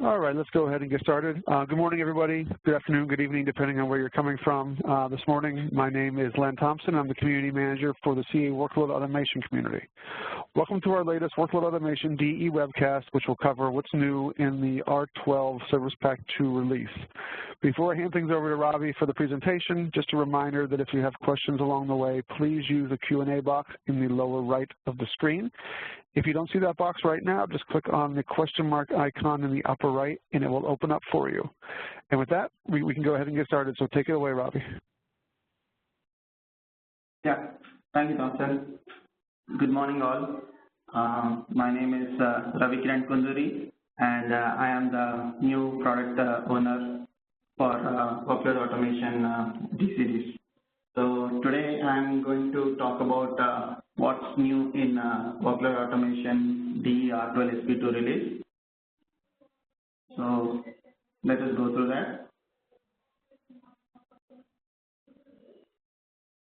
All right, let's go ahead and get started. Good morning, everybody. Good afternoon, good evening, depending on where you're coming from. This morning, my name is Len Thompson. I'm the Community Manager for the CA Workload Automation community. Welcome to our latest Workload Automation DE webcast, which will cover what's new in the R12 Service Pack 2 release. Before I hand things over to Ravi for the presentation, just a reminder that if you have questions along the way, please use the Q&A box in the lower right of the screen. If you don't see that box right now, just click on the question mark icon in the upper right, and it will open up for you. And with that, we can go ahead and get started. So take it away, Ravi. Yeah, thank you, Thompson. Good morning, all. My name is Ravi Kiran Kunduri, and I am the new product owner for Workload Automation D-Series. So today I'm going to talk about what's new in Workload Automation DE R12 SP2 release. So let us go through that.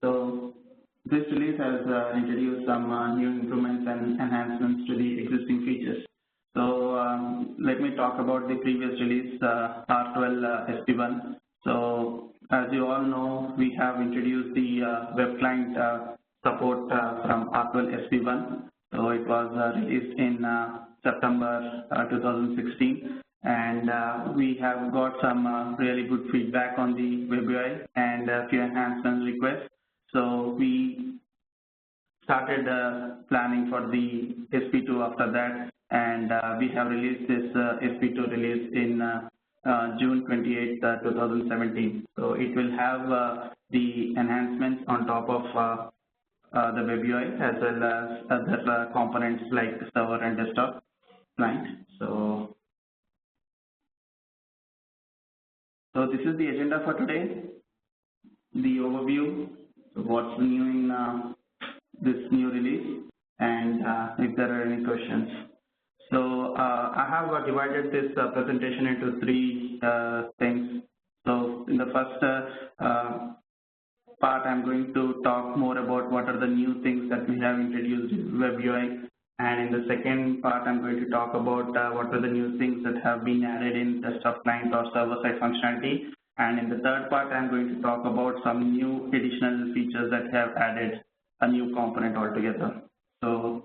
So this release has introduced some new improvements and enhancements to the existing features. So let me talk about the previous release, R12 SP1. So as you all know, we have introduced the web client support from R12 SP1. So it was released in September 2016, and we have got some really good feedback on the web UI and a few enhancements requests. So we started planning for the SP2 after that, and we have released this SP2 release in June 28, 2017. So it will have the enhancements on top of the web UI as well as other components like server and desktop client. So this is the agenda for today. The overview, so what's new in this new release, and if there are any questions. So I have divided this presentation into three things. So in the first part, I'm going to talk more about what are the new things that we have introduced in web UI, and in the second part, I'm going to talk about what are the new things that have been added in desktop client or server-side functionality, and in the third part, I'm going to talk about some new additional features that have added a new component altogether. So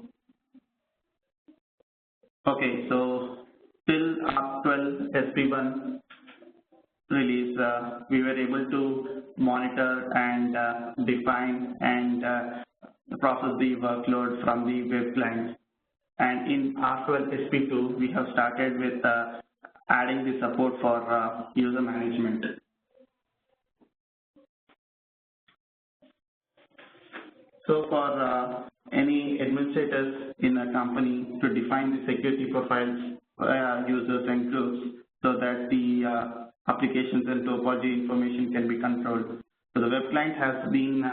okay, so till R12 SP1 release, we were able to monitor and define and process the workload from the web client. And in R12 SP2, we have started with adding the support for user management. So for any administrators in a company to define the security profiles for users and groups so that the applications and topology information can be controlled. So the web client has been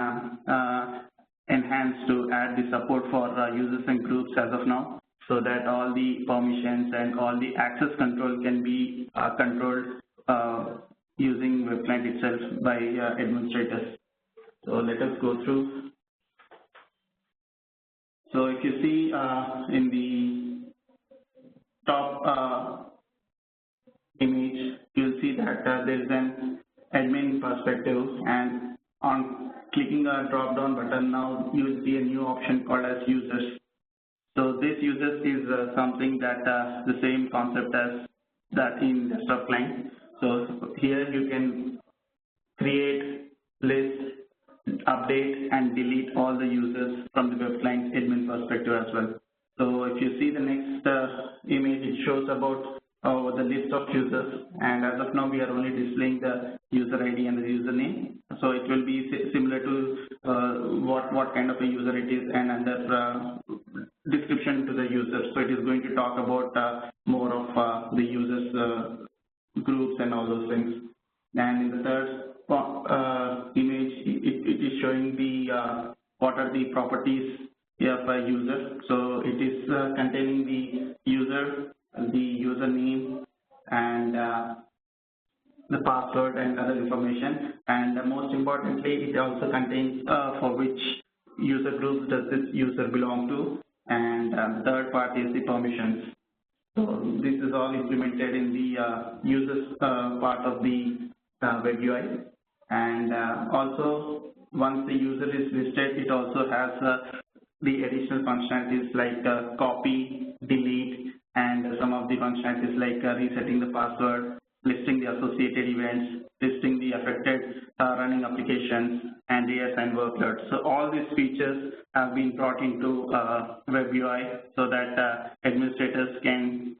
enhanced to add the support for users and groups as of now, so that all the permissions and all the access control can be controlled using web client itself by administrators. So let us go through. So if you see in the top image, you'll see that there is an admin perspective, and on clicking a drop-down button, now you will see a new option called as users. So this users is something that the same concept as that in desktop client. So here you can create, list, update, and delete all the users from the web client admin perspective as well. So if you see the next image, it shows about the list of users, and as of now we are only displaying the user ID and the username. So it will be similar to what kind of a user it is, and under description to the user. So it is going to talk about more of the users groups and all those things. And in the third image, it is showing the what are the properties of a user. So it is containing the user, the username, and the password and other information. And most importantly, it also contains for which user groups does this user belong to. And the third part is the permissions. So this is all implemented in the users part of the web UI. And also, once the user is listed, it also has the additional functionalities like copy, delete, and some of the functionalities like resetting the password, listing the associated events, listing the affected running applications, and reassign workloads. So all these features have been brought into web UI so that administrators can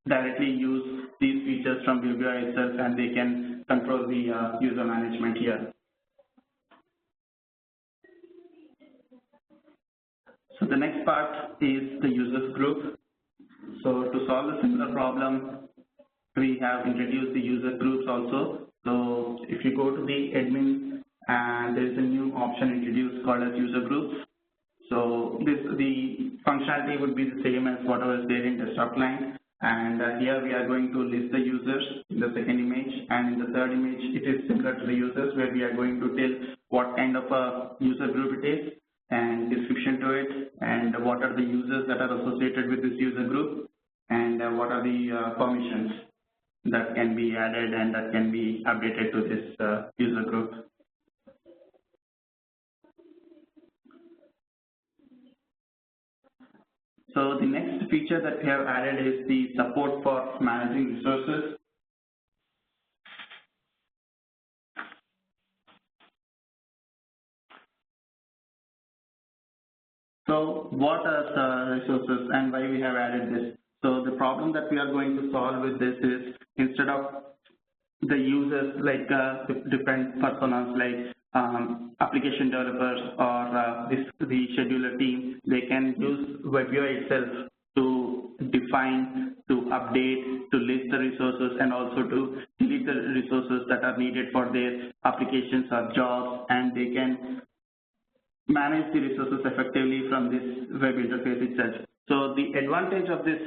directly use these features from web UI itself, and they can control the user management here. So the next part is the users group. So to solve a similar problem, we have introduced the user groups also. So if you go to the admin, and there is a new option introduced called as user groups. So the functionality would be the same as whatever is there in desktop client. And here we are going to list the users in the second image, and in the third image it is similar to the users, where we are going to tell what kind of a user group it is and description to it, and what are the users that are associated with this user group, and what are the permissions that can be added and that can be updated to this user group. So the next feature that we have added is the support for managing resources. So what are the resources and why we have added this? So the problem that we are going to solve with this is, instead of the users like different personas like application developers or the scheduler team, they can use web UI itself to define, to update, to list the resources, and also to delete the resources that are needed for their applications or jobs, and they can manage the resources effectively from this web interface itself. So the advantage of this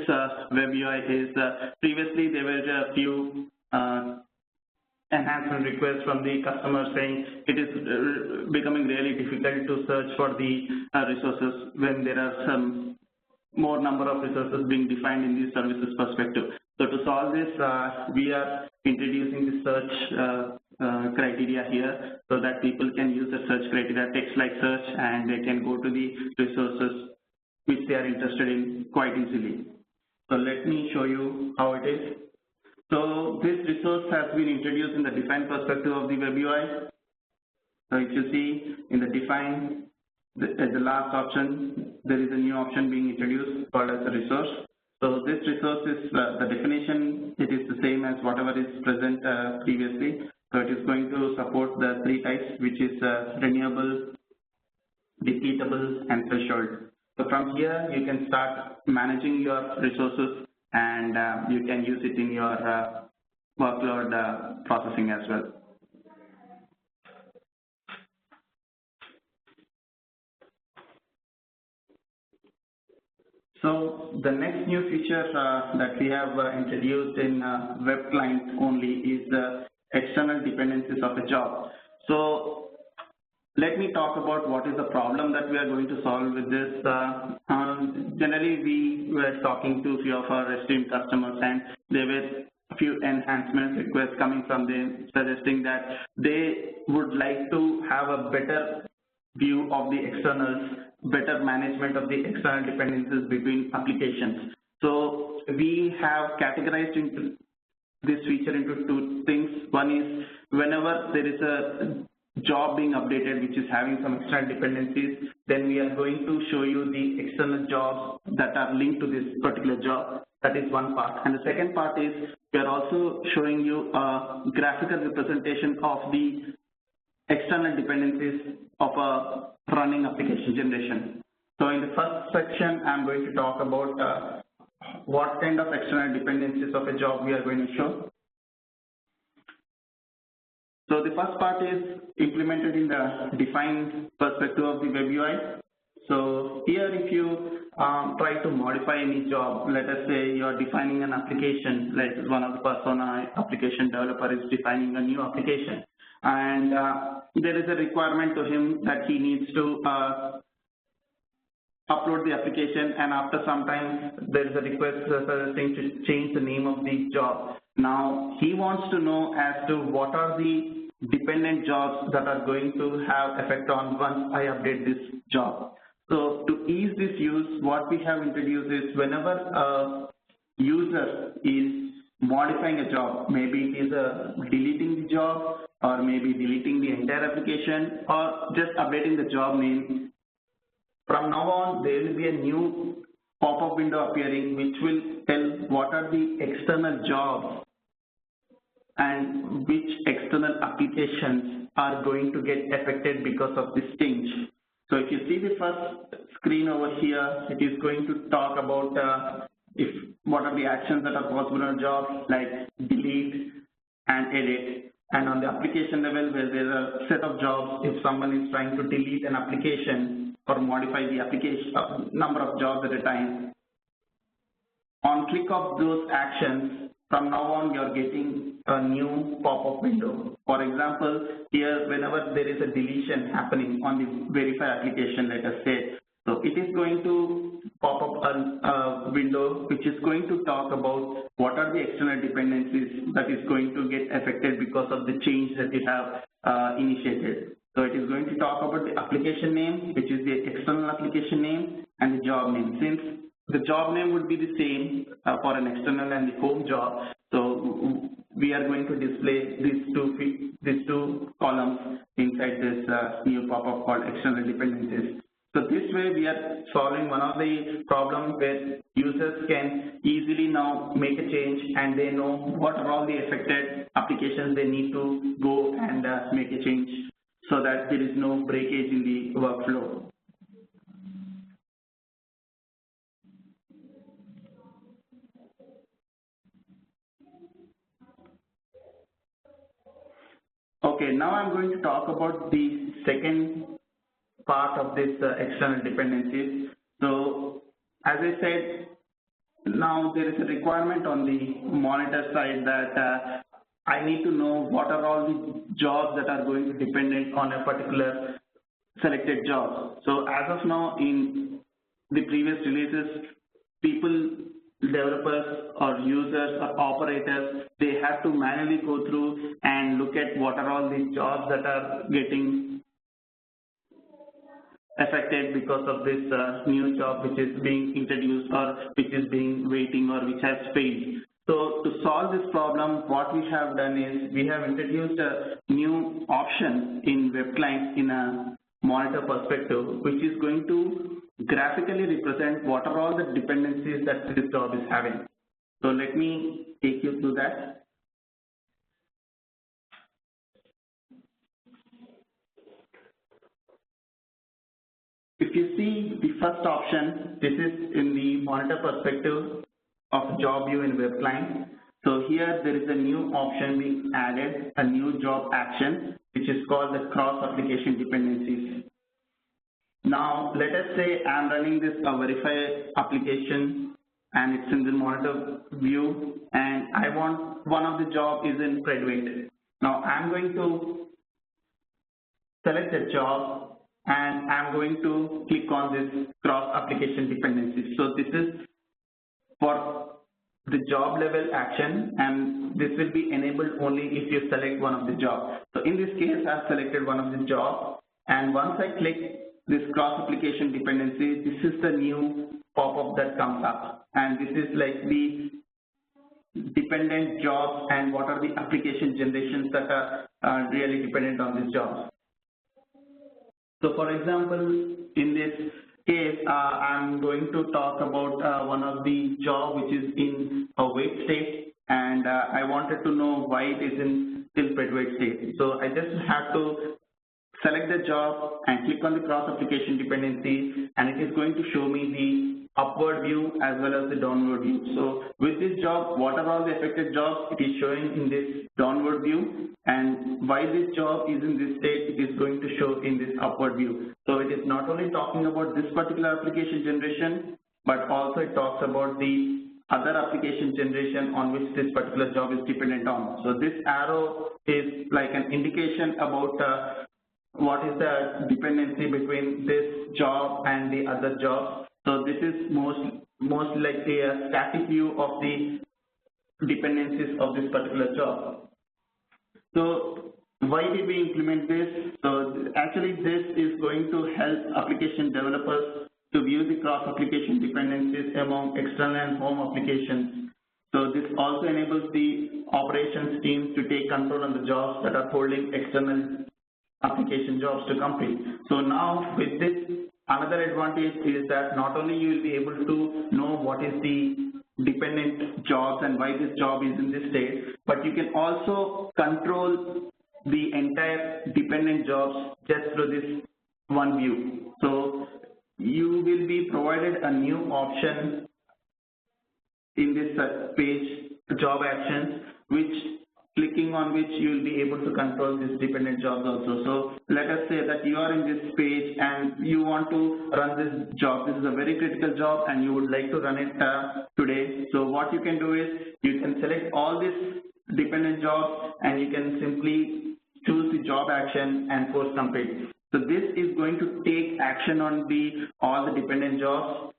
web UI is previously there were a few enhancement requests from the customer saying it is becoming really difficult to search for the resources when there are some more number of resources being defined in the services perspective. So to solve this, we are introducing the search criteria here, so that people can use the search criteria, text like search, and they can go to the resources which they are interested in quite easily. So let me show you how it is. So this resource has been introduced in the define perspective of the web UI. So if you see in the define, at the last option, there is a new option being introduced called as a resource. So this resource is the definition, it is the same as whatever is present previously. So it is going to support the three types, which is renewable, repeatable, and threshold. So from here, you can start managing your resources, and you can use it in your workload processing as well. So the next new feature that we have introduced in web client only is the external dependencies of a job. So let me talk about what is the problem that we are going to solve with this. Generally, we were talking to a few of our esteemed customers, and there were a few enhancement requests coming from them suggesting that they would like to have a better view of the externals, better management of the external dependencies between applications. So we have categorized into this feature into two things. One is whenever there is a job being updated which is having some external dependencies, then we are going to show you the external jobs that are linked to this particular job. That is one part. And the second part is we are also showing you a graphical representation of the external dependencies of a running application generation. So in the first section, I'm going to talk about what kind of external dependencies of a job we are going to show. So the first part is implemented in the defined perspective of the web UI. So here, if you try to modify any job, let us say you are defining an application, like one of the persona application developer is defining a new application, and there is a requirement to him that he needs to upload the application, and after some time there is a request suggesting to change the name of the job. Now he wants to know as to what are the dependent jobs that are going to have effect on once I update this job. So to ease this use, what we have introduced is whenever a user is modifying a job, maybe it is deleting the job, or maybe deleting the entire application, or just updating the job name, from now on there will be a new pop-up window appearing which will tell what are the external jobs and which external applications are going to get affected because of this change. So if you see the first screen over here, it is going to talk about what are the actions that are possible on a job, like delete and edit. And on the application level, where there are a set of jobs, if someone is trying to delete an application or modify the application number of jobs at a time, on click of those actions, from now on you are getting a new pop-up window. For example, here whenever there is a deletion happening on the verify application, let us say, so it is going to pop up a window which is going to talk about what are the external dependencies that is going to get affected because of the change that you have initiated. So it is going to talk about the application name, which is the external application name, and the job name. Since the job name would be the same for an external and the home job, so we are going to display these two columns inside this new pop-up called external dependencies. So this way we are solving one of the problems where users can easily now make a change and they know what are all the affected applications they need to go and make a change so that there is no breakage in the workflow. Okay, now I'm going to talk about the second part of this external dependencies. So as I said, now there is a requirement on the monitor side that I need to know what are all the jobs that are going to be dependent on a particular selected job. So as of now, in the previous releases, people, developers or users or operators, they have to manually go through and look at what are all the jobs that are getting affected because of this new job which is being introduced or which is being waiting or which has failed. So to solve this problem, what we have done is we have introduced a new option in web client in a monitor perspective, which is going to graphically represent what are all the dependencies that this job is having. So let me take you through that. If you see the first option, this is in the monitor perspective of job view in web client. So here there is a new option being added, a new job action, which is called the cross application dependencies. Now let us say I'm running this verify application and it's in the monitor view and I want one of the job is in Predwait. Now I'm going to select the job and I'm going to click on this cross application dependencies. So this is for the job level action and this will be enabled only if you select one of the jobs. So in this case I've selected one of the jobs and once I click this cross application dependency, this is the new pop-up that comes up and this is like the dependent jobs and what are the application generations that are really dependent on this job. So for example, in this case, I'm going to talk about one of the job which is in a wait state and I wanted to know why it is in still predwait state. So I just have to select the job and click on the cross application dependency and it is going to show me the upward view as well as the downward view. So with this job, what are all the affected jobs? It is showing in this downward view and why this job is in this state, it is going to show in this upward view. So it is not only talking about this particular application generation, but also it talks about the other application generation on which this particular job is dependent on. So this arrow is like an indication about what is the dependency between this job and the other job. So this is most likely a static view of the dependencies of this particular job. So why did we implement this? So actually this is going to help application developers to view the cross-application dependencies among external and home applications. So this also enables the operations team to take control on the jobs that are holding external application jobs to complete. So now with this, another advantage is that not only you will be able to know what is the dependent jobs and why this job is in this state, but you can also control the entire dependent jobs just through this one view. So you will be provided a new option in this page, job actions, which clicking on which you will be able to control these dependent jobs also. So let us say that you are in this page and you want to run this job. This is a very critical job and you would like to run it today. So what you can do is you can select all these dependent jobs and you can simply choose the job action and force complete. So this is going to take action on all the dependent jobs.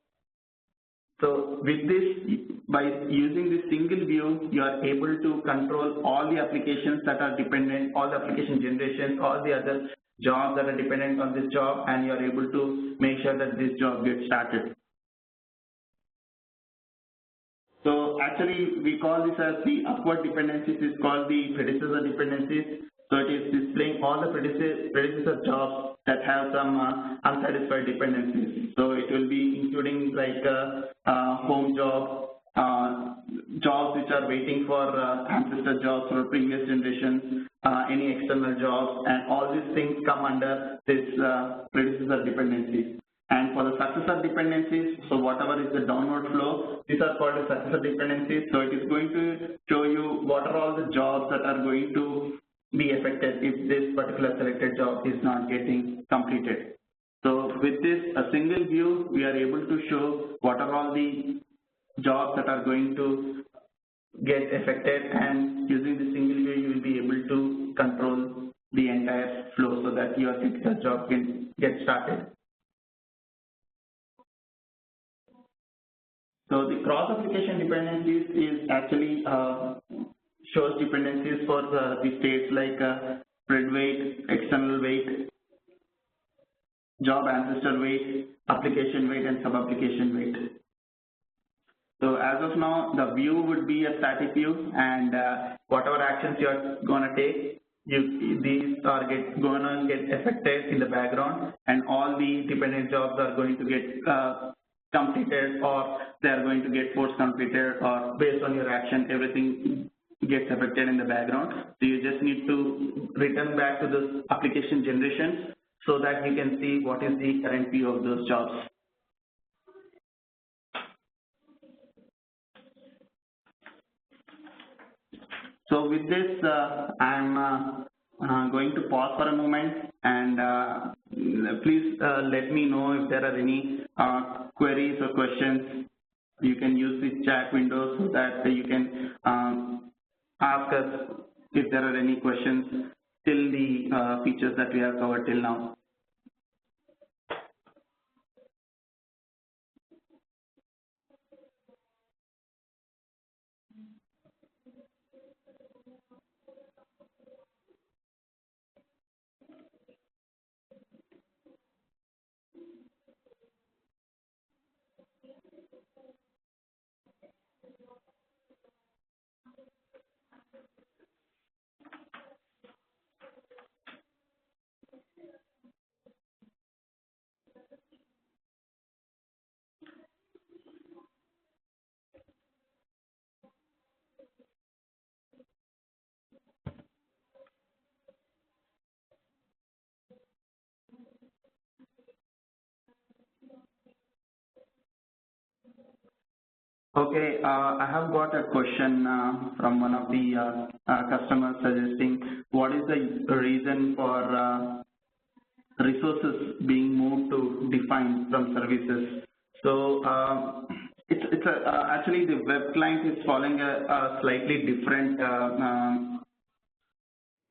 So with this, by using this single view, you are able to control all the applications that are dependent, all the application generations, all the other jobs that are dependent on this job, and you are able to make sure that this job gets started. So actually, we call this as the upward dependencies is called the predecessor dependencies. So it is displaying all the predecessor jobs that have some unsatisfied dependencies. So it will be including like home job, jobs which are waiting for ancestor jobs for previous generations, any external jobs, and all these things come under this predecessor dependencies. And for the successor dependencies, so whatever is the downward flow, these are called the successor dependencies. So it is going to show you what are all the jobs that are going to be affected if this particular selected job is not getting completed. So with this, a single view, we are able to show what are all the jobs that are going to get affected, and using the single view, you will be able to control the entire flow so that your critical job can get started. So the cross-application dependencies is actually shows dependencies for the states like spread weight, external weight, job ancestor weight, application weight, and sub-application weight. So as of now, the view would be a static view, and whatever actions you are going to take, these are going to get affected in the background, and all the dependent jobs are going to get completed, or they are going to get force completed, or based on your action, everything gets affected in the background. So you just need to return back to the application generations so that you can see what is the current view of those jobs. So with this, I'm going to pause for a moment, and please let me know if there are any queries or questions. You can use the chat window so that you can ask us if there are any questions till the features that we have covered till now. Okay, I have got a question from one of the customers suggesting what is the reason for resources being moved to defined from services. So it's actually the web client is following a slightly different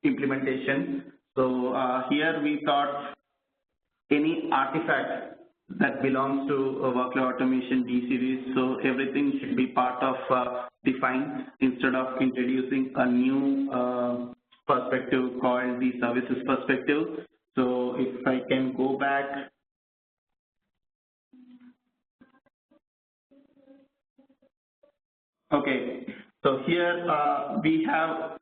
implementation. So here we thought any artifact that belongs to a workload automation D series, so everything should be part of define instead of introducing a new perspective called the services perspective. So if I can go back. Okay, so here we have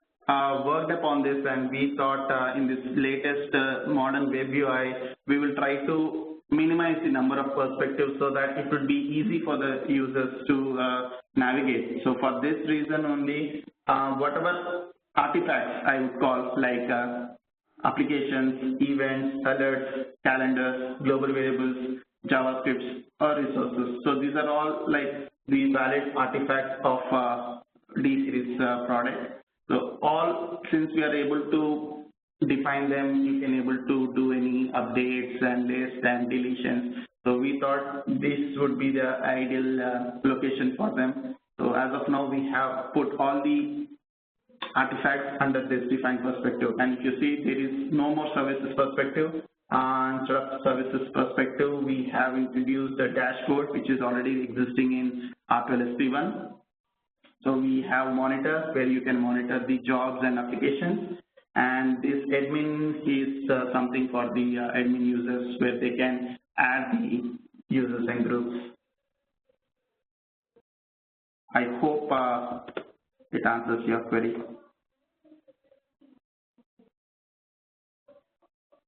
worked upon this, and we thought in this latest modern web UI, we will try to minimize the number of perspectives so that it would be easy for the users to navigate. So for this reason only, whatever artifacts I would call like applications, events, alerts, calendars, global variables, JavaScripts, or resources. So these are all like the valid artifacts of D-series product. So all, since we are able to define them, you can able to do any updates and lists and deletions. So we thought this would be the ideal location for them. So as of now, we have put all the artifacts under this defined perspective. And if you see, there is no more services perspective. Instead of services perspective, we have introduced a dashboard, which is already existing in R12SP1. So we have monitor, where you can monitor the jobs and applications. And this admin is something for the admin users, where they can add the users and groups. I hope it answers your query.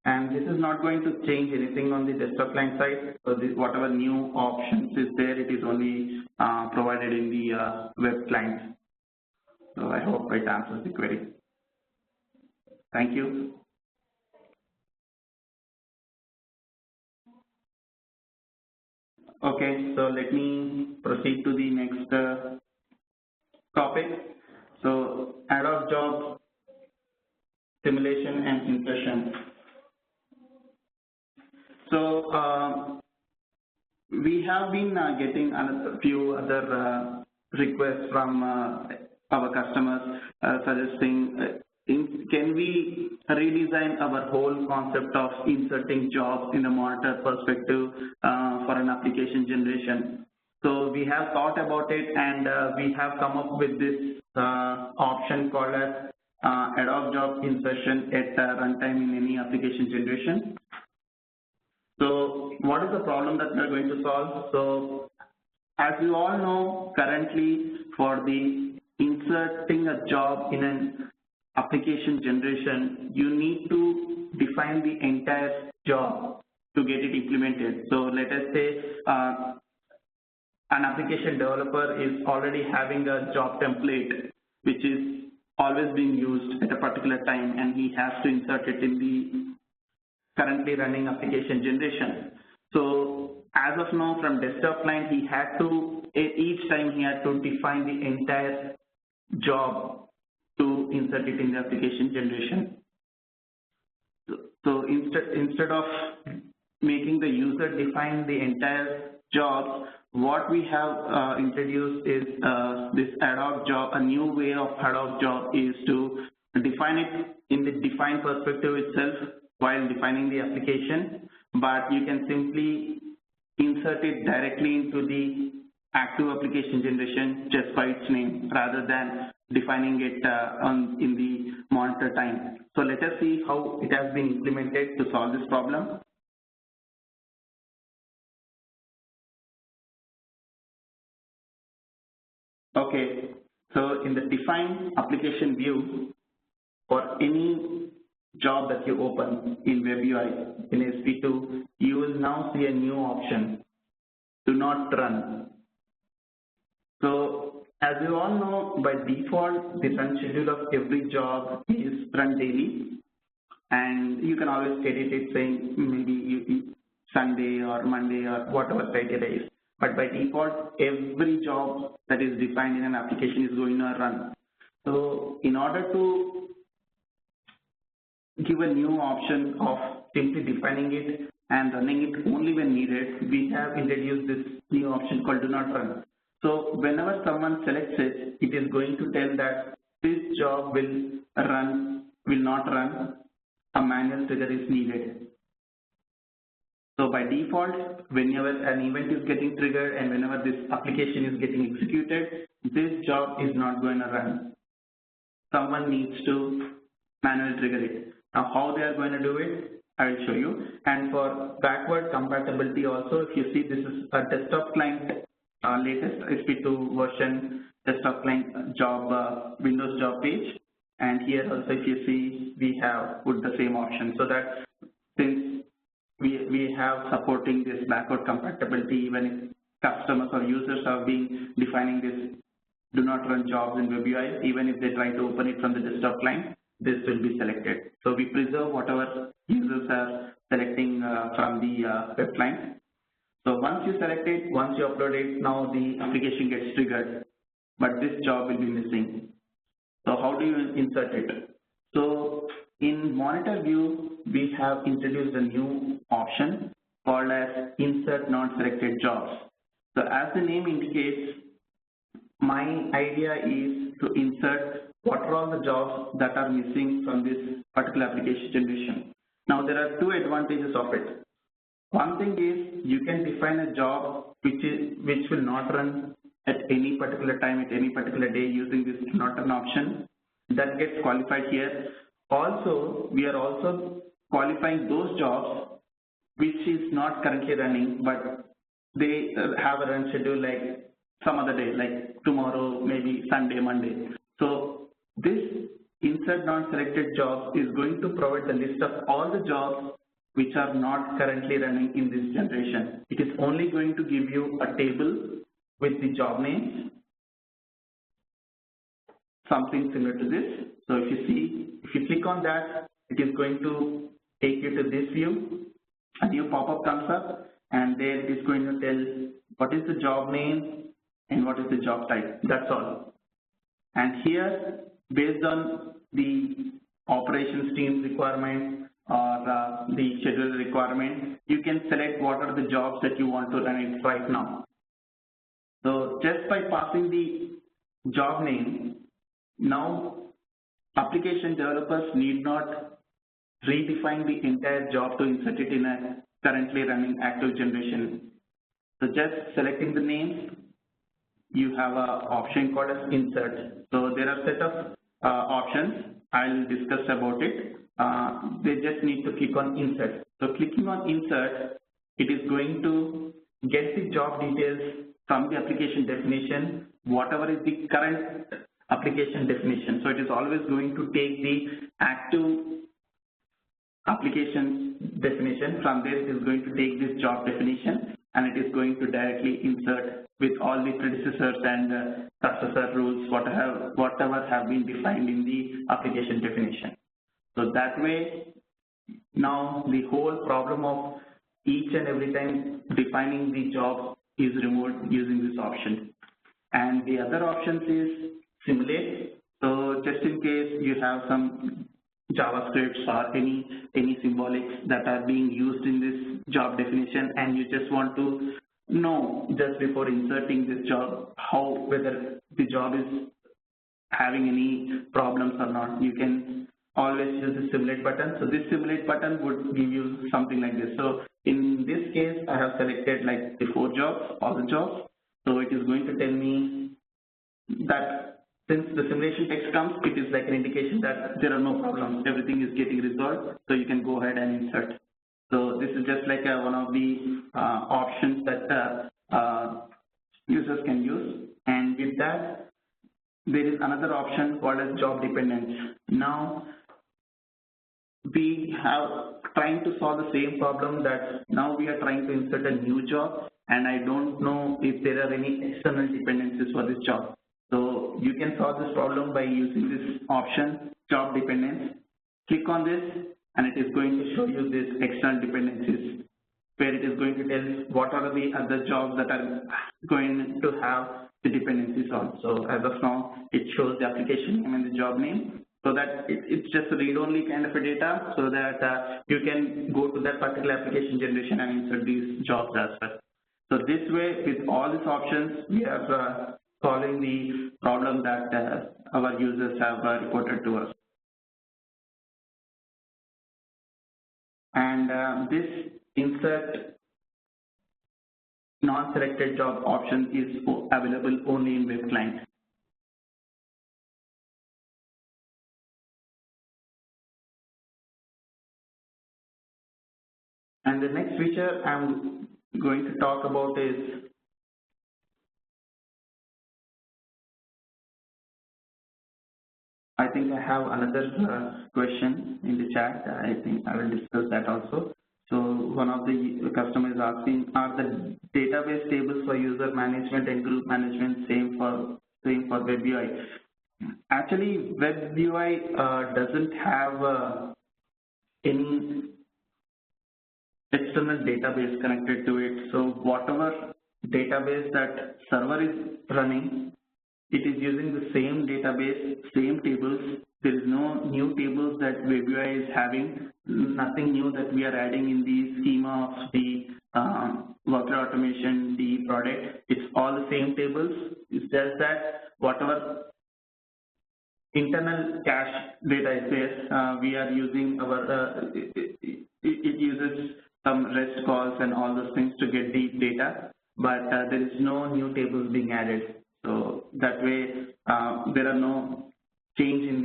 And this is not going to change anything on the desktop client side. So this, whatever new options is there, it is only provided in the web client. So I hope it answers the query. Thank you. Okay, so let me proceed to the next topic. So Adhoc job simulation and insertion. So we have been getting a few other requests from our customers suggesting can we redesign our whole concept of inserting jobs in a monitor perspective for an application generation. So we have thought about it, and we have come up with this option called as Adhoc job insertion at runtime in any application generation. So what is the problem that we are going to solve? So as you all know, currently for the inserting a job in an application generation, you need to define the entire job to get it implemented. So let us say an application developer is already having a job template which is always being used at a particular time, and he has to insert it in the currently running application generation. So as of now, from desktop client, he had to, each time he had to define the entire job to insert it in the application generation. So instead of making the user define the entire job, what we have introduced is this Adhoc job. A new way of Adhoc job is to define it in the defined perspective itself while defining the application, but you can simply insert it directly into the active application generation just by its name, rather than defining it in the monitor time. So let us see how it has been implemented to solve this problem. Okay, so in the define application view, for any job that you open in web UI in SP2, you will now see a new option, do not run. So as you all know, by default, the run schedule of every job is run daily, and you can always edit it saying maybe Sunday or Monday or whatever criteria is. But by default, every job that is defined in an application is going to run. So in order to give a new option of simply defining it and running it only when needed, we have introduced this new option called do not run. So whenever someone selects it, it is going to tell that this job will not run a manual trigger is needed. So by default, whenever an event is getting triggered and whenever this application is getting executed, this job is not going to run. Someone needs to manually trigger it. Now how they are going to do it, I will show you. And for backward compatibility also, if you see, this is a desktop client latest SP2 version desktop client job Windows job page. And here also, if you see, we have put the same option, so that since we have supporting this backward compatibility, even if customers or users have been defining this do not run jobs in web UI, even if they try to open it from the desktop client, this will be selected. So we preserve whatever users are selecting from the web client. So once you select it, once you upload it, now the application gets triggered, but this job will be missing. So how do you insert it? So in monitor view, we have introduced a new option called as insert non-selected jobs. So as the name indicates, my idea is to insert what are all the jobs that are missing from this particular application generation. Now there are two advantages of it. One thing is you can define a job which will not run at any particular time, at any particular day, using this not run option. That gets qualified here. Also, we are also qualifying those jobs which is not currently running, but they have a run schedule like some other day, like tomorrow, maybe Sunday, Monday. So this insert non-selected jobs is going to provide the list of all the jobs which are not currently running in this generation. It is only going to give you a table with the job names, something similar to this. So if you see, if you click on that, it is going to take you to this view. A new pop-up comes up, and there it is going to tell what is the job name and what is the job type. That's all. And here, based on the operations team requirement or the schedule requirement, you can select what are the jobs that you want to run it right now. So just by passing the job name, now application developers need not redefine the entire job to insert it in a currently running active generation. So just selecting the names, you have an option called as insert. So there are set of options. I'll discuss about it. They just need to click on insert. So clicking on insert, it is going to get the job details from the application definition, whatever is the current application definition. So it is always going to take the active application definition. From there, it is going to take this job definition, and it is going to directly insert with all the predecessors and successor rules, whatever have been defined in the application definition. So that way, now the whole problem of each and every time defining the job is removed using this option. And the other options is simulate. So just in case you have some JavaScripts or any symbolics that are being used in this job definition, and you just want to know just before inserting this job whether the job is having any problems or not, you can always use the simulate button. So this simulate button would give you something like this. So in this case, I have selected like the 4 jobs, all the jobs. So it is going to tell me that since the simulation text comes, it is like an indication that there are no problems, everything is getting resolved, so you can go ahead and insert. So this is just like one of the options that users can use. And with that, there is another option called as job dependence. Now, we have trying to solve the same problem that now we are trying to insert a new job, and I don't know if there are any external dependencies for this job. So you can solve this problem by using this option, job dependence. Click on this, and it is going to show you these external dependencies, where it is going to tell what are the other jobs that are going to have the dependencies on. So as of now, it shows the application name and the job name, so that it's just a read-only kind of a data, so that you can go to that particular application generation and insert these jobs as well. So this way, with all these options, we are solving the problem that our users have reported to us. and this insert non-selected job option is available only in web client. And the next feature I'm going to talk about is I think I have another question in the chat. I think I will discuss that also. So one of the customers is asking, are the database tables for user management and group management same for Web UI? Actually, Web UI doesn't have any external database connected to it. So whatever database that server is running, it is using the same database, same tables. There is no new tables that Web UI is having, nothing new that we are adding in the schema of the workload automation, the product. It's all the same tables. It's just that whatever internal cache data is there, we are using our, it uses some REST calls and all those things to get the data, but there is no new tables being added. So that way, there are no change in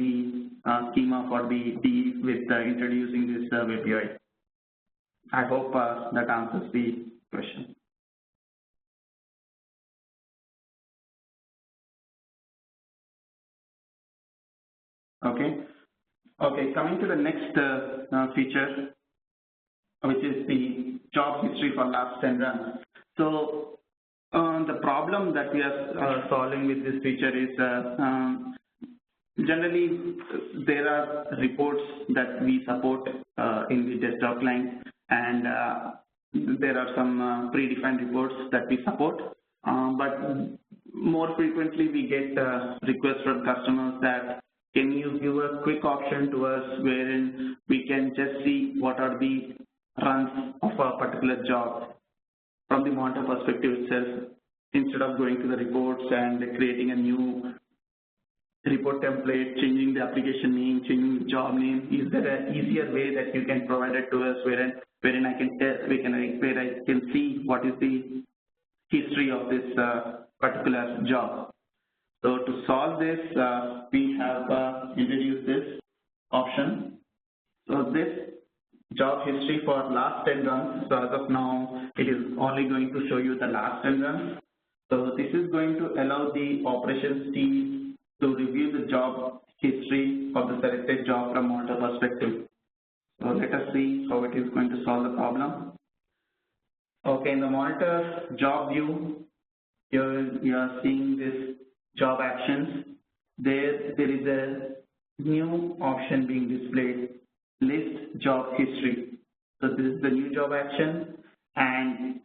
the schema for the D with introducing this Web UI. I hope that answers the question. Okay. Okay. Coming to the next feature, which is the job history for last 10 runs. So the problem that we are solving with this feature is generally there are reports that we support in the desktop client, and there are some predefined reports that we support, but more frequently we get requests from customers that can you give a quick option to us wherein we can just see what are the runs of a particular job from the monitor perspective itself, instead of going to the reports and creating a new report template, changing the application name, changing the job name. Is there an easier way that you can provide it to us wherein I can test, where I can see what is the history of this particular job? So to solve this, we have introduced this option. So this job history for last 10 runs. So as of now, it is only going to show you the last 10 runs. So this is going to allow the operations team to review the job history of the selected job from monitor perspective. So let us see how it is going to solve the problem. Okay, in the monitor job view, here you are seeing this job actions. There is a new option being displayed, list job history. So this is the new job action, and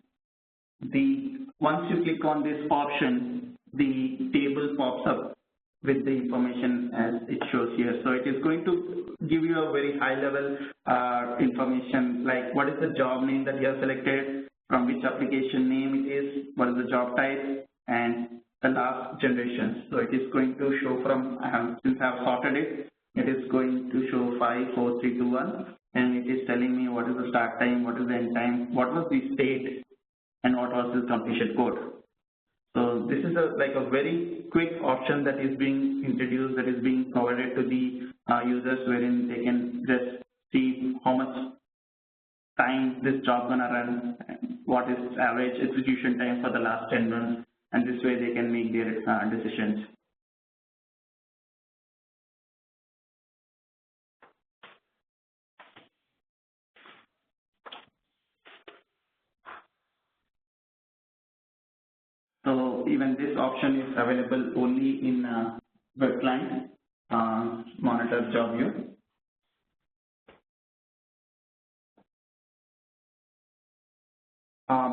once you click on this option, the table pops up with the information as it shows here. So it is going to give you a very high level information, like what is the job name that you have selected, from which application name it is, what is the job type, and the last generation. So it is going to show from, since I have sorted it, it is going to show 5, 4, 3, 2, 1, and it is telling me what is the start time, what is the end time, what was the state, and what was the completion code. So this is like a very quick option that is being introduced, that is being provided to the users, wherein they can just see how much time this job gonna run, what is average execution time for the last 10 runs, and this way they can make their decisions. So even this option is available only in web client monitor job view.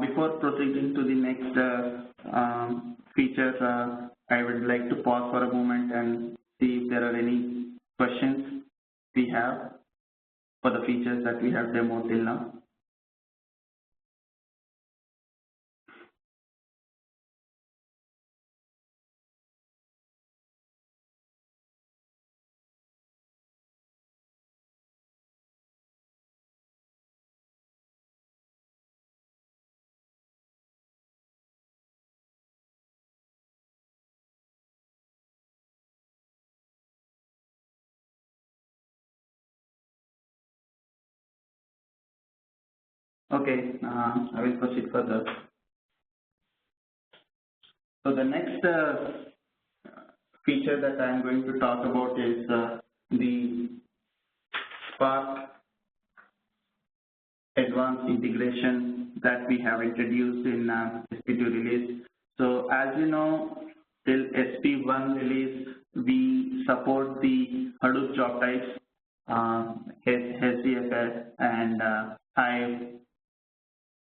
Before proceeding to the next features, I would like to pause for a moment and see if there are any questions we have for the features that we have demoed till now. Okay, I will proceed further. So the next feature that I am going to talk about is the Spark advanced integration that we have introduced in SP2 release. So as you know, till SP1 release, we support the Hadoop job types, HCFS and Hive,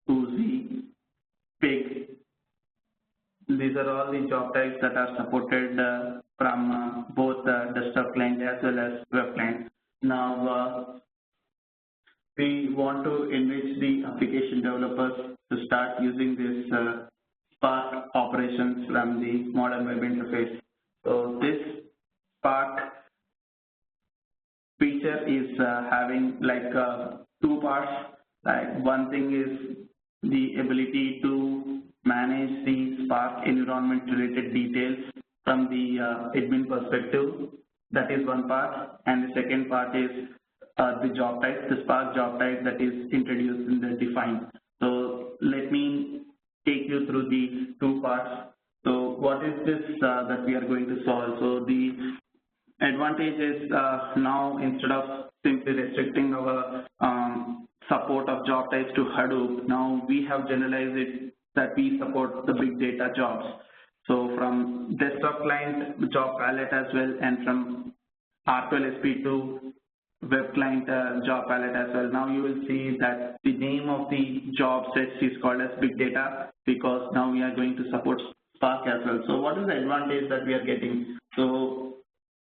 Uzi, Pig. These are all the job types that are supported from both desktop client as well as web client. Now, we want to enrich the application developers to start using this Spark operations from the modern web interface. So this Spark feature is having like two parts. Like one thing is the ability to manage the Spark environment related details from the admin perspective. That is one part, and the second part is the job type, the Spark job type that is introduced in the define. So let me take you through the two parts. So what is this that we are going to solve? So the advantage is now instead of simply restricting our support of job types to Hadoop, now we have generalized it that we support the big data jobs. So from desktop client job palette as well, and from R12SP2 web client job palette as well. Now you will see that the name of the job sets is called as big data because now we are going to support Spark as well. So what is the advantage that we are getting? So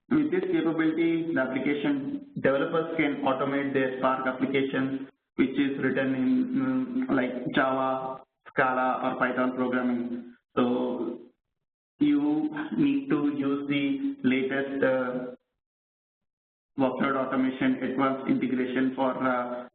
with this capability, the application developers can automate their Spark applications, which is written in like Java, Scala, or Python programming. So you need to use the latest Workload Automation advanced integration for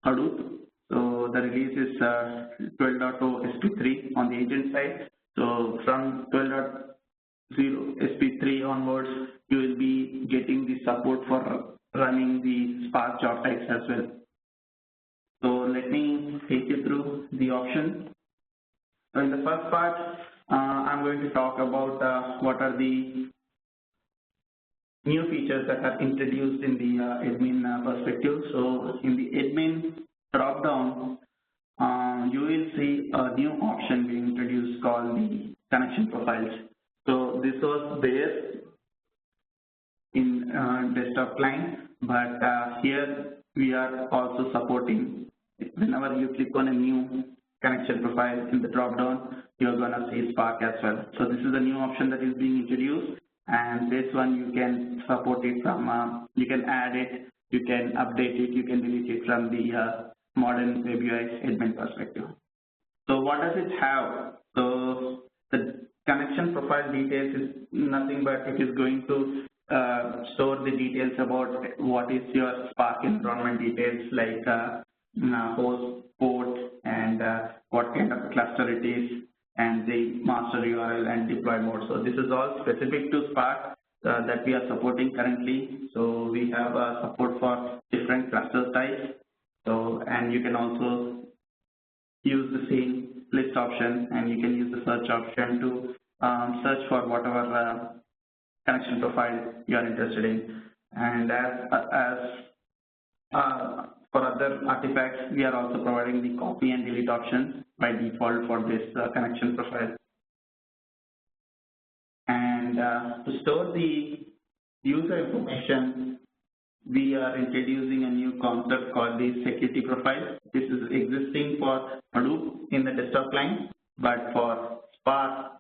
Hadoop. So the release is 12.0 SP3 on the agent side. So from 12.0 SP3 onwards, you will be getting the support for running the Spark job types as well. So let me take you through the option. So in the first part, I'm going to talk about what are the new features that are introduced in the admin perspective. So in the admin drop-down, you will see a new option being introduced called the connection profiles. So this was there in desktop client, but here we are also supporting. Whenever you click on a new connection profile in the drop-down, you're going to see Spark as well. So this is a new option that is being introduced, and this one you can support it from, you can add it, you can update it, you can delete it from the modern web UI admin perspective. So what does it have? So the connection profile details is nothing but it is going to store the details about what is your Spark environment details like host, port, and what kind of cluster it is, and the master URL and deploy mode. So this is all specific to Spark that we are supporting currently. So we have support for different cluster types. So, and you can also use the same list option, and you can use the search option to search for whatever connection profile you are interested in. And for other artifacts, we are also providing the copy and delete options by default for this connection profile. And to store the user information, we are introducing a new concept called the security profile. This is existing for Hadoop in the desktop client, but for Spark,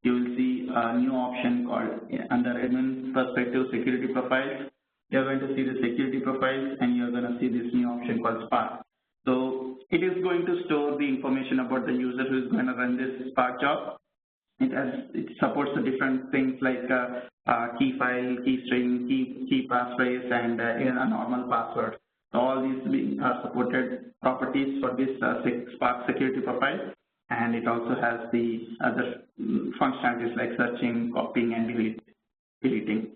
you will see a new option called under admin perspective security profiles. You're going to see the security profiles, and you're going to see this new option called Spark. So it is going to store the information about the user who is going to run this Spark job. It supports the different things like key file, key string, key passphrase, and even a normal password. So all these are supported properties for this Spark security profile, and it also has the other functionalities like searching, copying, and deleting.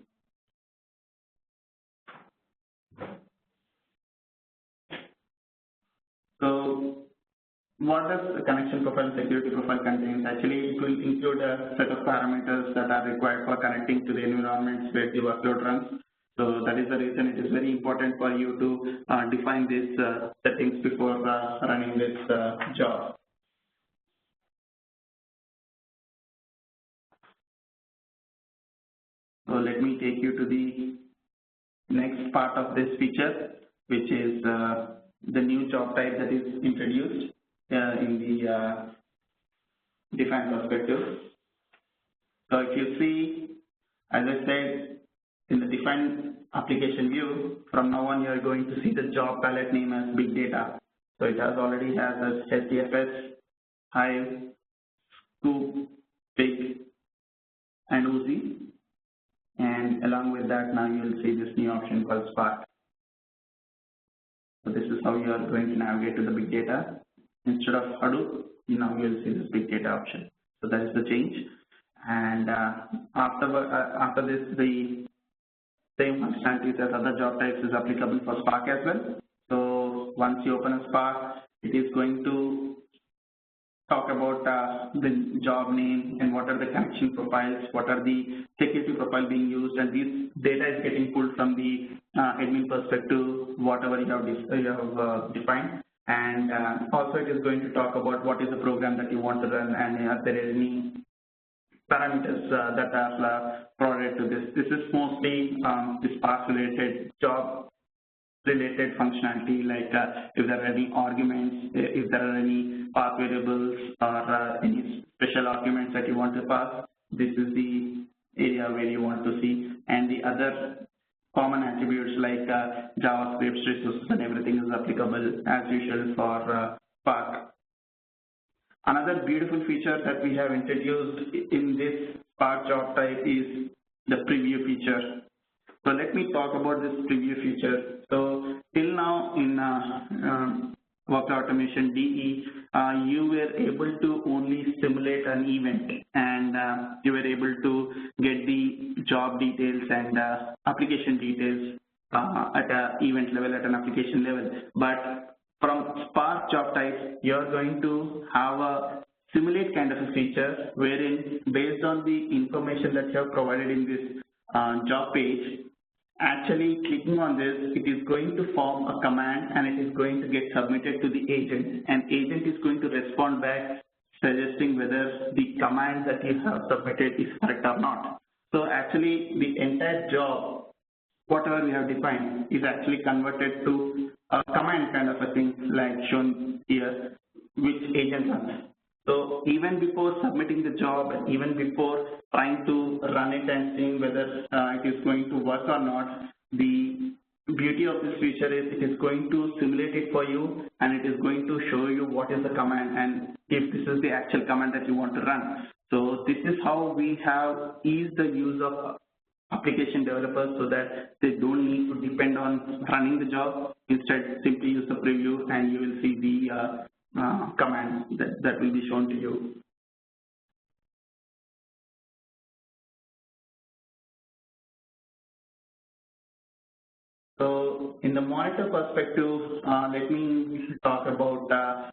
So what does the connection profile, security profile contains? Actually, it will include a set of parameters that are required for connecting to the environments where the workload runs. So that is the reason it is very important for you to define these settings before running this job. So let me take you to the next part of this feature, which is the new job type that is introduced in the define perspective. So if you see, as I said, in the define application view, from now on you are going to see the job palette name as big data. So it already has a HDFS, Hive, Scoop, Big, and Uzi. And along with that, now you will see this new option called Spark. So this is how you are going to navigate to the big data. Instead of Hadoop, now you will see this big data option. So that is the change. And after this, the same functionalities as other job types is applicable for Spark as well. So once you open a Spark, it is going to talk about the job name and what are the connection profiles, what are the security profile being used, and this data is getting pulled from the admin perspective, whatever you have defined. And also it is going to talk about what is the program that you want to run and are there any parameters that are provided to this. This is mostly the Spark related job related functionality, like if there are any arguments, if there are any path variables or any special arguments that you want to pass, this is the area where you want to see. And the other common attributes like JavaScript, resources and everything is applicable as usual for Spark. Another beautiful feature that we have introduced in this Spark job type is the preview feature. So let me talk about this preview feature. So till now in Workload Automation DE, you were able to only simulate an event, and you were able to get the job details and application details at an event level, at an application level. But from Spark job type, you are going to have a simulate kind of a feature wherein based on the information that you have provided in this job page, actually clicking on this, it is going to form a command and it is going to get submitted to the agent, and agent is going to respond back suggesting whether the command that you have submitted is correct or not. So actually the entire job, whatever we have defined, is actually converted to a command kind of a thing like shown here, which agent runs. So even before submitting the job, and even before trying to run it and seeing whether it is going to work or not, the beauty of this feature is it is going to simulate it for you, and it is going to show you what is the command and if this is the actual command that you want to run. So this is how we have eased the use of application developers so that they don't need to depend on running the job. Instead, simply use the preview and you will see the command that will be shown to you. So in the monitor perspective, let me talk about,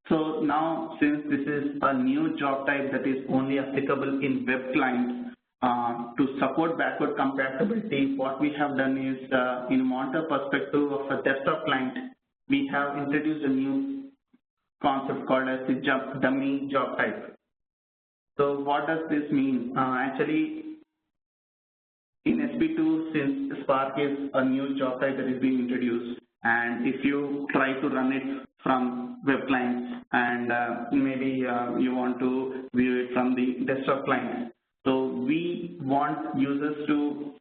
so now since this is a new job type that is only applicable in web clients, to support backward compatibility, what we have done is in monitor perspective of a desktop client, we have introduced a new concept called as the dummy job type. So what does this mean? Actually, in SB2, since Spark is a new job type that is being introduced, and if you try to run it from web clients and maybe you want to view it from the desktop client, so we want users to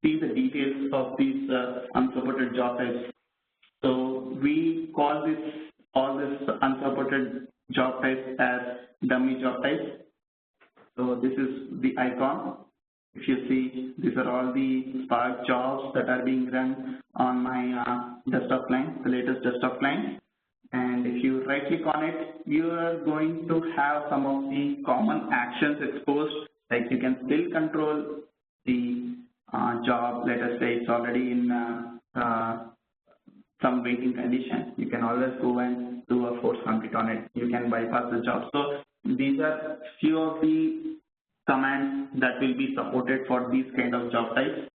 see the details of these unsupported job types. So we call all this unsupported job types as dummy job types. So this is the icon. If you see, these are all the Spark jobs that are being run on my desktop client, the latest desktop client. And if you right click on it, you are going to have some of the common actions exposed. Like you can still control the job. Let us say it's already in some waiting condition, you can always go and do a force complete on it. You can bypass the job. So these are few of the commands that will be supported for these kind of job types.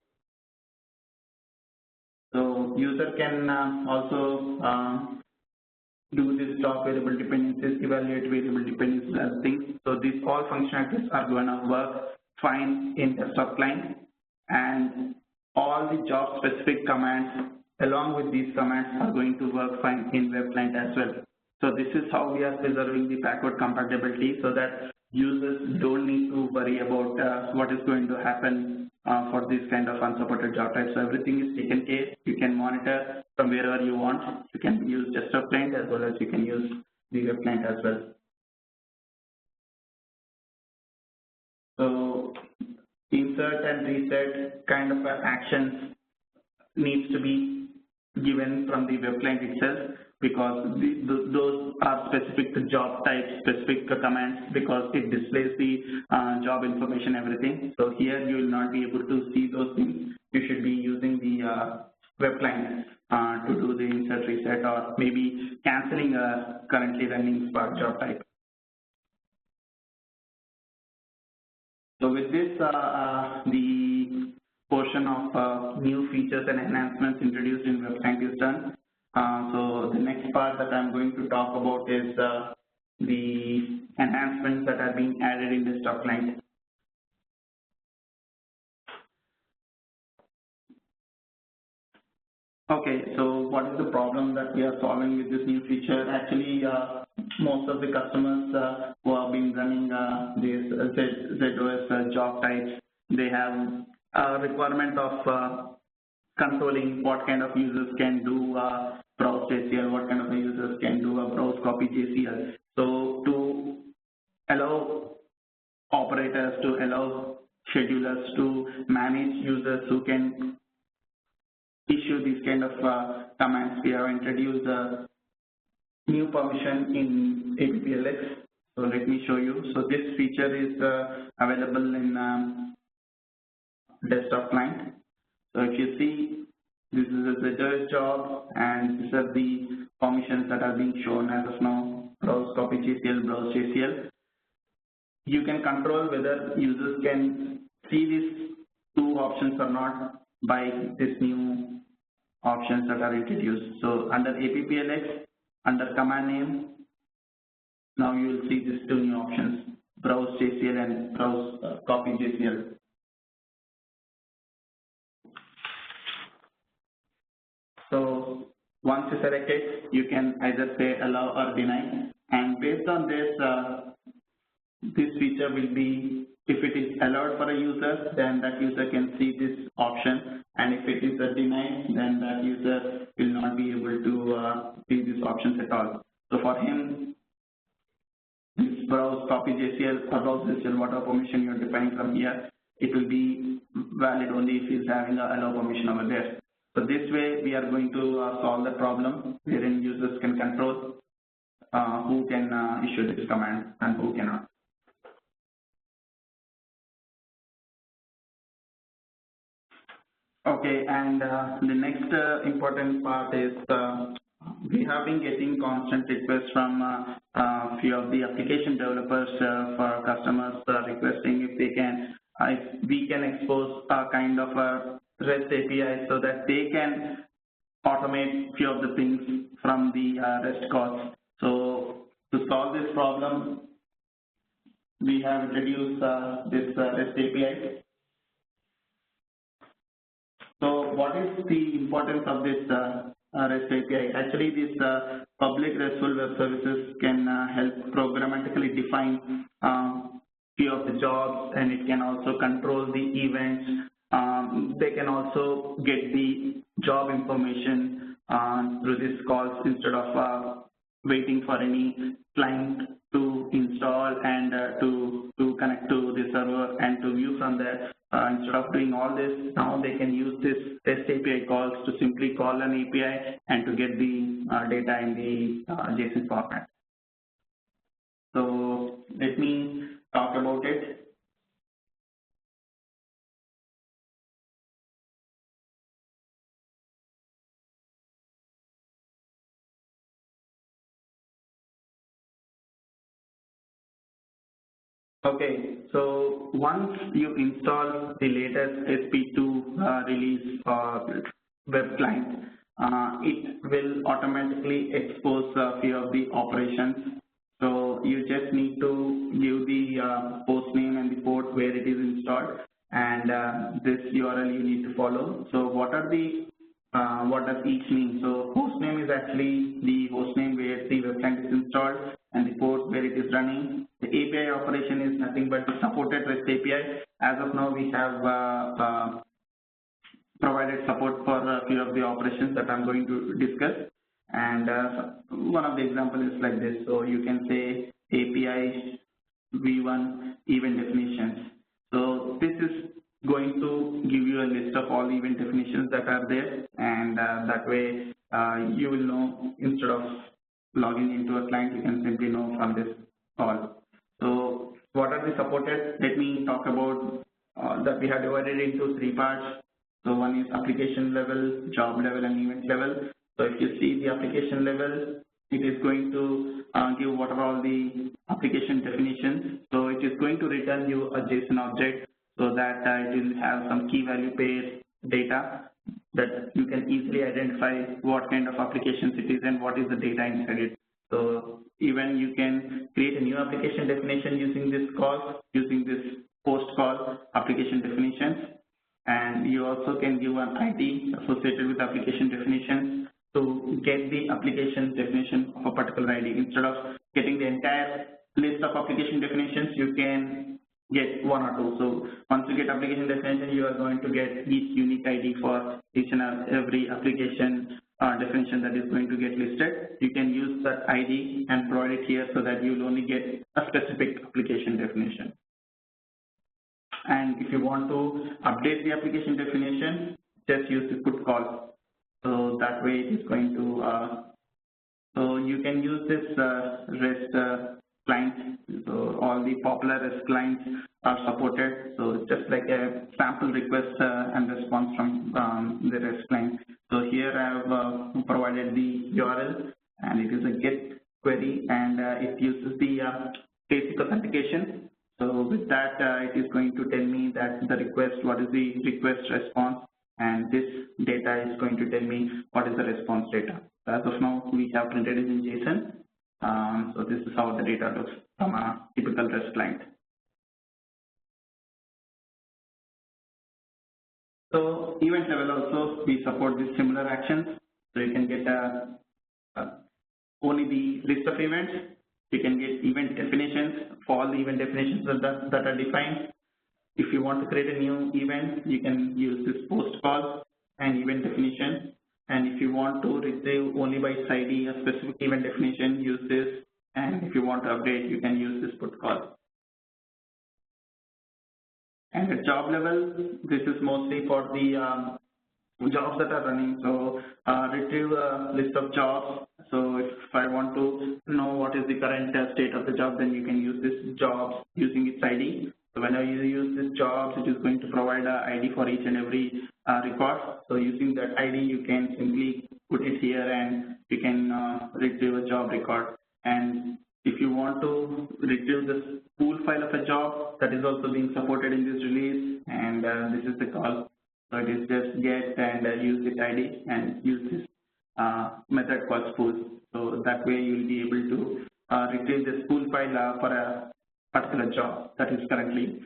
So user can also do this job variable dependencies, evaluate variable dependencies and things. So these all functionalities are going to work fine in desktop client, and all the job specific commands along with these commands are going to work fine in web client as well. So this is how we are preserving the backward compatibility so that users don't need to worry about what is going to happen for this kind of unsupported job types. So everything is taken care. You can monitor from wherever you want. You can use desktop client as well as you can use the web client as well. So insert and reset kind of actions needs to be given from the web client itself, because those are specific to job type, specific commands, because it displays the job information, everything. So here you will not be able to see those things. You should be using the web client to do the insert, reset, or maybe canceling a currently running Spark job type. So with this, the portion of new features and enhancements introduced in web client is done. So the next part that I'm going to talk about is the enhancements that are being added in desktop client. Okay, so what is the problem that we are solving with this new feature? Actually, most of the customers who have been running these ZOS job types, they have a requirement of controlling what kind of users can do BrowseCopyJCL, what kind of users can do a BrowseCopyJCL. So to allow operators, to allow schedulers to manage users who can issue these kind of commands, we have introduced a new permission in APPLX. So let me show you. So this feature is available in desktop client. So if you see, this is a ZOS job, and these are the permissions that are being shown as of now: BrowseCopyJCL, BrowseJCL. You can control whether users can see these two options or not by this new options that are introduced. So under APPLX, under command name, now you will see these two new options: BrowseJCL and BrowseCopyJCL. So once you select it, you can either say allow or deny, and based on this, this feature will be, if it is allowed for a user, then that user can see this option, and if it is a deny, then that user will not be able to see these options at all. So for him, this BrowseCopyJCL or BrowseJCL, whatever permission you are defining from here, it will be valid only if he is having a allow permission over there. So this way, we are going to solve the problem wherein users can control who can issue this command and who cannot. Okay, and the next important part is we have been getting constant requests from a few of the application developers for customers requesting if they can, if we can expose a kind of a REST API so that they can automate few of the things from the REST calls. So to solve this problem, we have introduced this REST API. So what is the importance of this REST API? Actually, these public RESTful web services can help programmatically define few of the jobs, and it can also control the events. They can also get the job information through these calls instead of waiting for any client to install and to connect to the server and to view from there. Instead of doing all this, now they can use this REST API calls to simply call an API and to get the data in the JSON format. So let me talk about it. Okay, so once you install the latest SP2 release web client, it will automatically expose a few of the operations. So you just need to give the host name and the port where it is installed, and this URL you need to follow. So what does each mean? So host name is actually the host name where the web client is installed, and the port where it is running. The API operation is nothing but the supported REST API. As of now, we have provided support for a few of the operations that I'm going to discuss. And one of the examples is like this. So you can say API v1 event definitions. So this is going to give you a list of all the event definitions that are there, and that way you will know, instead of logging into a client, you can simply know from this call. So what are the supported? Let me talk about that we have divided into three parts. So one is application level, job level, and event level. So if you see the application level, it is going to give what are all the application definitions. So it is going to return you a JSON object, so that it will have some key value pair data that you can easily identify what kind of applications it is and what is the data inside it. So even you can create a new application definition using this call, using this post call application definitions. And you also can give an ID associated with application definitions to get the application definition of a particular ID. Instead of getting the entire list of application definitions, you can get one or two. So once you get application definition, you are going to get each unique ID for each and every application definition that is going to get listed. You can use that ID and provide it here so that you will only get a specific application definition. And if you want to update the application definition, just use the put call. So that way it is going to, so you can use this REST client. So all the popular REST clients are supported. So it's just like a sample request and response from the REST client. So here I have provided the URL, and it is a GET query, and it uses the basic authentication. So with that, it is going to tell me that the request, what is the request response, and this data is going to tell me what is the response data. So as of now, we have printed it in JSON. So this is how the data looks from a typical REST client. So event level also, we support these similar actions. So you can get only the list of events. You can get event definitions for all the event definitions that are defined. If you want to create a new event, you can use this post call and event definition. And if you want to retrieve only by its ID a specific event definition, use this. And if you want to update, you can use this put call. And at job level, this is mostly for the jobs that are running. So retrieve a list of jobs. So if I want to know what is the current state of the job, then you can use this jobs using its ID. So whenever you use this jobs, it is going to provide an ID for each and every record. So using that ID, you can simply put it here and you can retrieve a job record. And if you want to retrieve this pool file of a job, that is also being supported in this release, and this is the call. So it is just get and use this ID and use this method called spool. So that way you will be able to retrieve the spool file for a particular job that is currently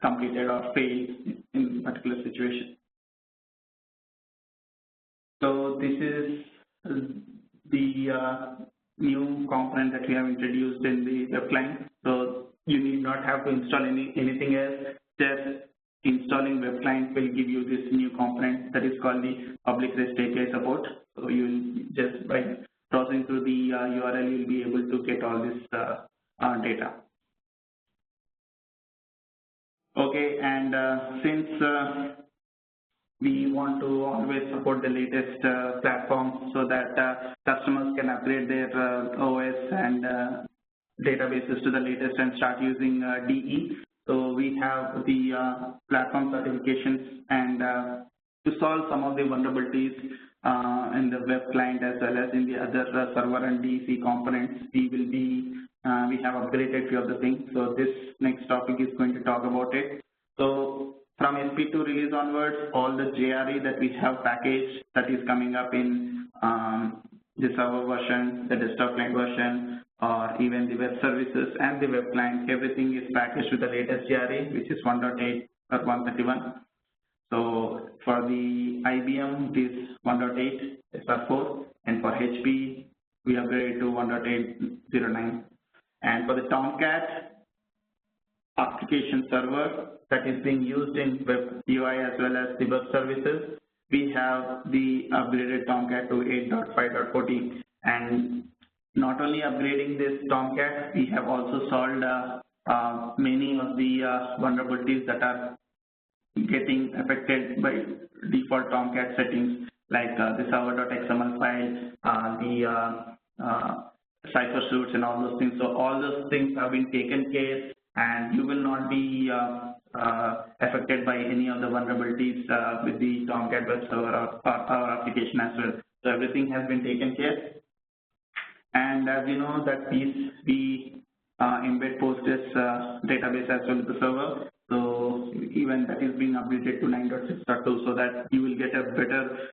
completed or failed in a particular situation. So this is the new component that we have introduced in the web client. So you need not have to install anything else. Just installing web client will give you this new component that is called the public REST API support. So you will just by browsing through the URL, you will be able to get all this data. Okay, and since we want to always support the latest platform so that customers can upgrade their OS and databases to the latest and start using DE. So we have the platform certifications, and to solve some of the vulnerabilities in the web client as well as in the other server and DEC components, we will be we have upgraded few of the things. So this next topic is going to talk about it. So from SP2 release onwards, all the JRE that we have packaged that is coming up in the server version, the desktop client version, or even the web services and the web client, everything is packaged with the latest JRE, which is 1.8 or 131. So for the IBM, it is 1.8 SR4, and for HP, we upgraded to 1.809. And for the Tomcat application server that is being used in web UI as well as the web services, we have the upgraded Tomcat to 8.5.14. And not only upgrading this Tomcat, we have also solved many of the vulnerabilities that are getting affected by default Tomcat settings, like the server.xml file, the cipher suits and all those things. So all those things have been taken care, and you will not be affected by any of the vulnerabilities with the Tomcat web server or our application as well. So everything has been taken care. And as you know that we embed Postgres database as well as the server. So even that is being updated to 9.6.2, so that you will get a better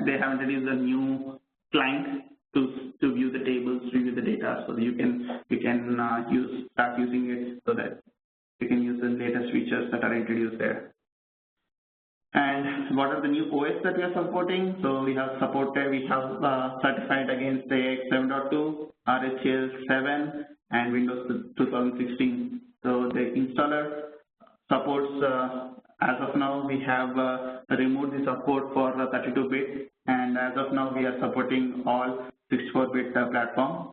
they have introduced a new client to view the tables, review the data, so you can start using it so that you can use the latest features that are introduced there. And what are the new OS that we are supporting? So we have certified against the AX 7.2, RHEL 7, and Windows 2016. So the installer supports, as of now, we have removed the support for 32-bit, and as of now, we are supporting all 64-bit platform.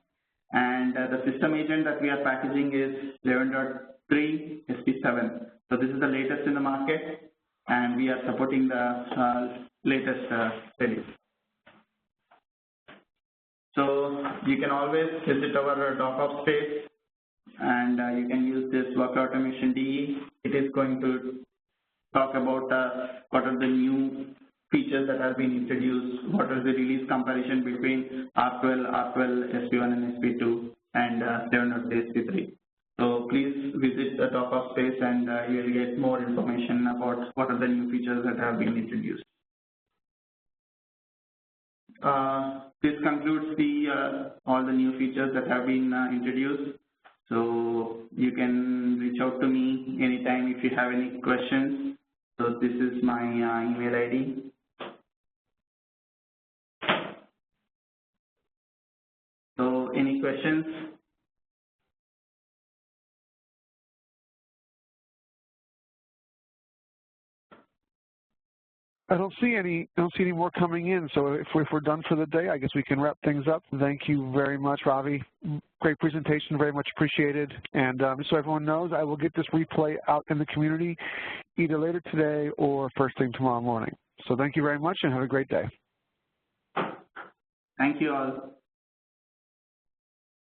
And the system agent that we are packaging is 11.3 SP7. So this is the latest in the market, and we are supporting the latest release. So you can always visit our DocOps page, and you can use this Workload Automation DE. It is going to talk about what are the new features that have been introduced, what is the release comparison between R12, SP1 and SP2, and 7.3 SP3. So please visit the DocOps page, and you will get more information about what are the new features that have been introduced. This concludes all the new features that have been introduced. So you can reach out to me anytime if you have any questions. So this is my email ID. So any questions? I don't see any more coming in. So if we're done for the day, I guess we can wrap things up. Thank you very much, Ravi. Great presentation, very much appreciated. And so everyone knows, I will get this replay out in the community either later today or first thing tomorrow morning. So thank you very much and have a great day. Thank you all.